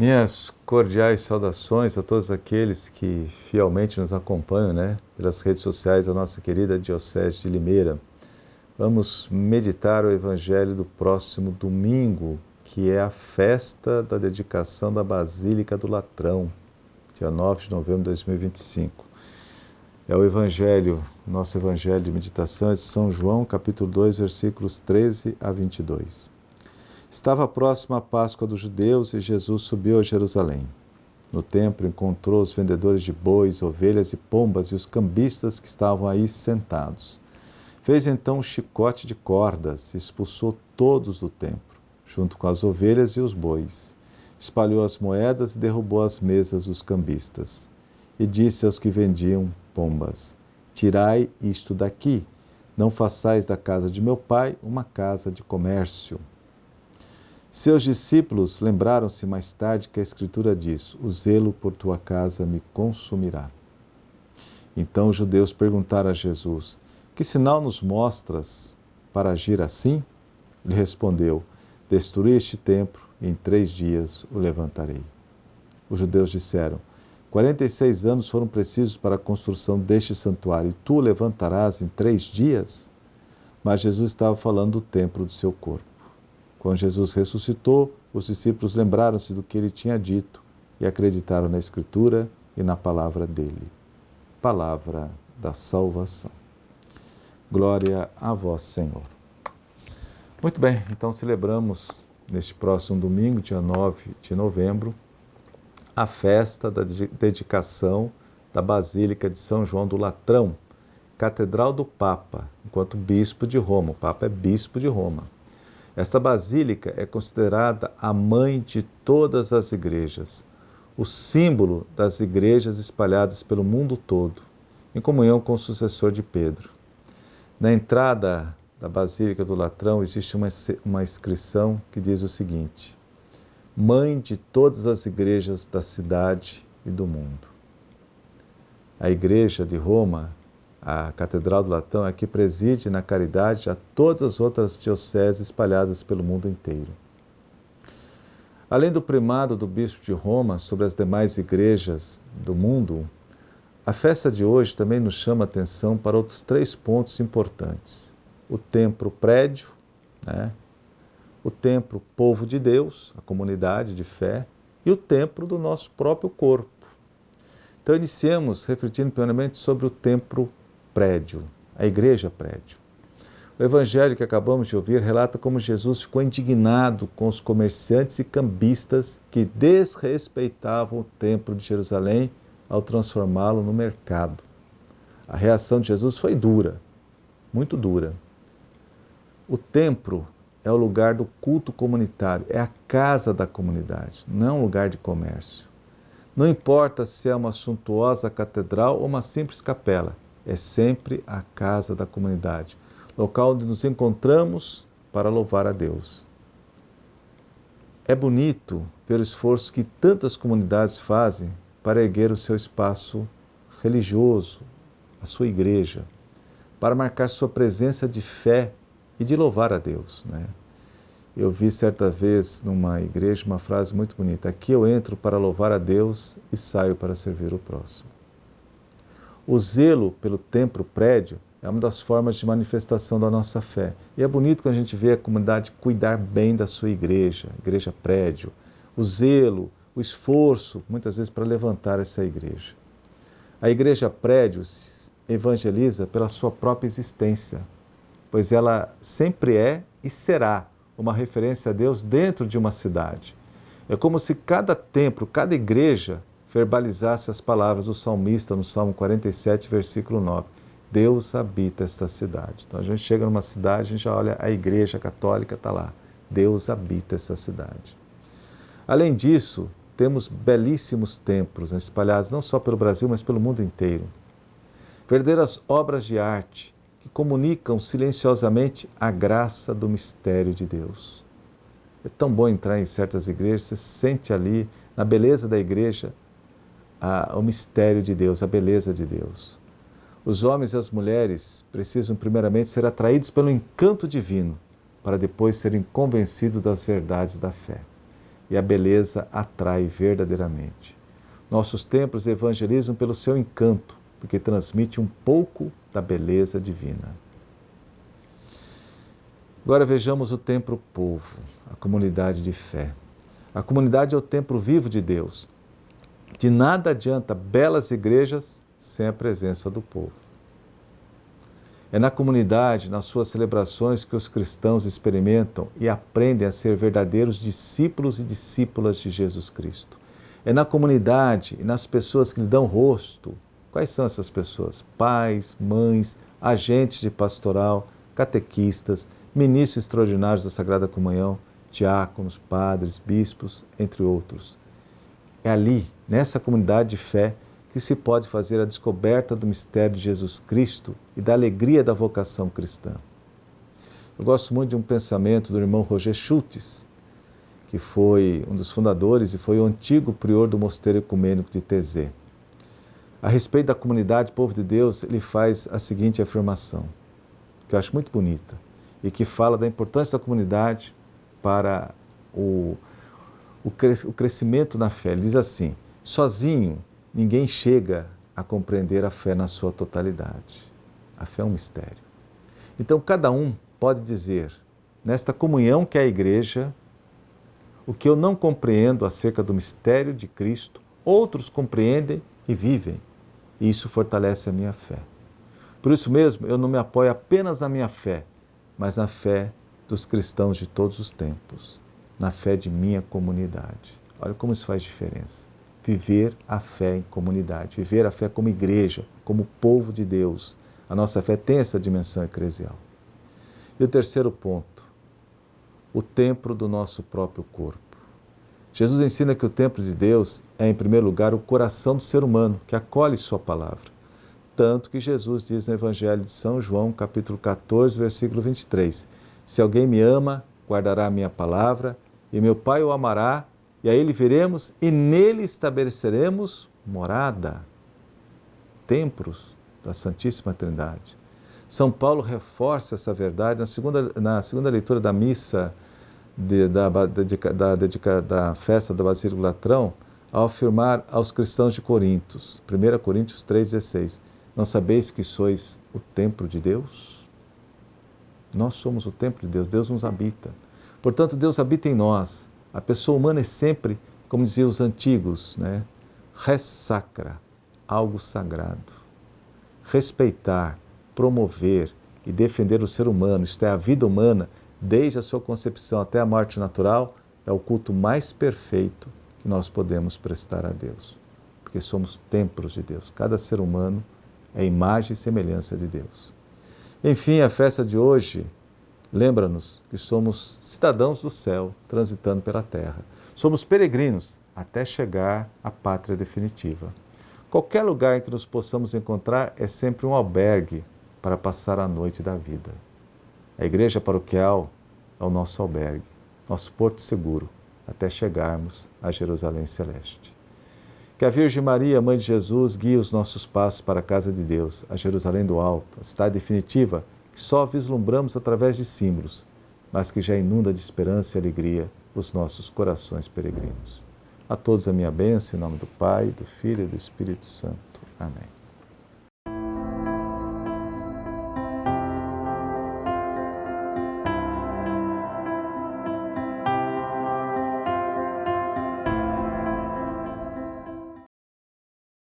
Minhas cordiais saudações a todos aqueles que fielmente nos acompanham, pelas redes sociais da nossa querida Diocese de Limeira. Vamos meditar o Evangelho do próximo domingo, que é a festa da dedicação da Basílica do Latrão, dia 9 de novembro de 2025. É o Evangelho, nosso Evangelho de meditação é de São João, capítulo 2, versículos 13 a 22. Estava próxima a Páscoa dos judeus e Jesus subiu a Jerusalém. No templo encontrou os vendedores de bois, ovelhas e pombas e os cambistas que estavam aí sentados. Fez então um chicote de cordas e expulsou todos do templo, junto com as ovelhas e os bois. Espalhou as moedas e derrubou as mesas dos cambistas. E disse aos que vendiam pombas: Tirai isto daqui, não façais da casa de meu pai uma casa de comércio. Seus discípulos lembraram-se mais tarde que a Escritura diz: o zelo por tua casa me consumirá. Então os judeus perguntaram a Jesus: que sinal nos mostras para agir assim? Ele respondeu: destruí este templo e em 3 dias o levantarei. Os judeus disseram: 46 anos foram precisos para a construção deste santuário e tu o levantarás em 3 dias? Mas Jesus estava falando do templo do seu corpo. Quando Jesus ressuscitou, os discípulos lembraram-se do que ele tinha dito e acreditaram na Escritura e na palavra dele. Palavra da salvação. Glória a vós, Senhor. Muito bem, então celebramos neste próximo domingo, dia 9 de novembro, a festa da dedicação da Basílica de São João do Latrão, Catedral do Papa, enquanto bispo de Roma. O Papa é bispo de Roma. Esta basílica é considerada a mãe de todas as igrejas, o símbolo das igrejas espalhadas pelo mundo todo, em comunhão com o sucessor de Pedro. Na entrada da Basílica do Latrão existe uma inscrição que diz o seguinte: Mãe de todas as igrejas da cidade e do mundo. A Igreja de Roma, a Catedral do Latrão, é que preside na caridade a todas as outras dioceses espalhadas pelo mundo inteiro. Além do primado do bispo de Roma sobre as demais igrejas do mundo, a festa de hoje também nos chama a atenção para outros 3 pontos importantes. O templo prédio, o templo povo de Deus, a comunidade de fé, e o templo do nosso próprio corpo. Então iniciemos refletindo primeiramente sobre o templo prédio, a igreja prédio. O evangelho que acabamos de ouvir relata como Jesus ficou indignado com os comerciantes e cambistas que desrespeitavam o templo de Jerusalém ao transformá-lo no mercado. A reação de Jesus foi dura, muito dura. O templo é o lugar do culto comunitário, é a casa da comunidade, não é um lugar de comércio. Não importa se é uma suntuosa catedral ou uma simples capela, é sempre a casa da comunidade, local onde nos encontramos para louvar a Deus. É bonito ver o esforço que tantas comunidades fazem para erguer o seu espaço religioso, a sua igreja, para marcar sua presença de fé e de louvar a Deus. Eu vi certa vez numa igreja uma frase muito bonita: aqui eu entro para louvar a Deus e saio para servir o próximo. O zelo pelo templo prédio é uma das formas de manifestação da nossa fé. E é bonito quando a gente vê a comunidade cuidar bem da sua igreja prédio, o zelo, o esforço, muitas vezes, para levantar essa igreja. A igreja prédio evangeliza pela sua própria existência, pois ela sempre é e será uma referência a Deus dentro de uma cidade. É como se cada templo, cada igreja verbalizasse as palavras do salmista no Salmo 47, versículo 9. Deus habita esta cidade. Então a gente chega numa cidade, a gente já olha, a igreja católica está lá. Deus habita essa cidade. Além disso, temos belíssimos templos espalhados não só pelo Brasil, mas pelo mundo inteiro. Verdadeiras obras de arte que comunicam silenciosamente a graça do mistério de Deus. É tão bom entrar em certas igrejas, você sente ali, na beleza da igreja, o mistério de Deus, a beleza de Deus. Os homens e as mulheres precisam primeiramente ser atraídos pelo encanto divino, para depois serem convencidos das verdades da fé. e a beleza atrai verdadeiramente. Nossos templos evangelizam pelo seu encanto, porque transmite um pouco da beleza divina. Agora vejamos o templo povo, a comunidade de fé. A comunidade é o templo vivo de Deus. De nada adianta belas igrejas sem a presença do povo. É na comunidade, nas suas celebrações, que os cristãos experimentam e aprendem a ser verdadeiros discípulos e discípulas de Jesus Cristo. É na comunidade e nas pessoas que lhe dão rosto. Quais são essas pessoas? Pais, mães, agentes de pastoral, catequistas, ministros extraordinários da Sagrada Comunhão, diáconos, padres, bispos, entre outros. É ali, nessa comunidade de fé, que se pode fazer a descoberta do mistério de Jesus Cristo e da alegria da vocação cristã. Eu gosto muito de um pensamento do irmão Roger Schultes, que foi um dos fundadores e foi o antigo prior do Mosteiro Ecumênico de Tézé. A respeito da comunidade Povo de Deus, ele faz a seguinte afirmação, que eu acho muito bonita, e que fala da importância da comunidade para o crescimento na fé. Ele diz assim: sozinho ninguém chega a compreender a fé na sua totalidade. A fé é um mistério. Então cada um pode dizer, nesta comunhão que é a igreja, o que eu não compreendo acerca do mistério de Cristo, outros compreendem e vivem. E isso fortalece a minha fé. Por isso mesmo, eu não me apoio apenas na minha fé, mas na fé dos cristãos de todos os tempos, na fé de minha comunidade. Olha como isso faz diferença. Viver a fé em comunidade, viver a fé como igreja, como povo de Deus. A nossa fé tem essa dimensão eclesial. E o terceiro ponto, o templo do nosso próprio corpo. Jesus ensina que o templo de Deus é, em primeiro lugar, o coração do ser humano, que acolhe sua palavra. Tanto que Jesus diz no Evangelho de São João, capítulo 14, versículo 23, se alguém me ama, guardará a minha palavra, e meu Pai o amará, e a ele veremos, e nele estabeleceremos morada, templos da Santíssima Trindade. São Paulo reforça essa verdade na segunda leitura da missa da festa da Basílica do Latrão, ao afirmar aos cristãos de Corintos, 1 Coríntios 3,16, não sabeis que sois o templo de Deus? Nós somos o templo de Deus, Deus nos habita. Portanto, Deus habita em nós. A pessoa humana é sempre, como diziam os antigos, res sacra, algo sagrado. Respeitar, promover e defender o ser humano, isto é, a vida humana, desde a sua concepção até a morte natural, é o culto mais perfeito que nós podemos prestar a Deus. Porque somos templos de Deus. Cada ser humano é imagem e semelhança de Deus. Enfim, a festa de hoje lembra-nos que somos cidadãos do céu, transitando pela terra. Somos peregrinos até chegar à pátria definitiva. Qualquer lugar em que nos possamos encontrar é sempre um albergue para passar a noite da vida. A igreja paroquial é o nosso albergue, nosso porto seguro, até chegarmos a Jerusalém Celeste. Que a Virgem Maria, Mãe de Jesus, guie os nossos passos para a casa de Deus, a Jerusalém do Alto, a cidade definitiva, que só vislumbramos através de símbolos, mas que já inunda de esperança e alegria os nossos corações peregrinos. A todos a minha bênção, em nome do Pai, do Filho e do Espírito Santo. Amém.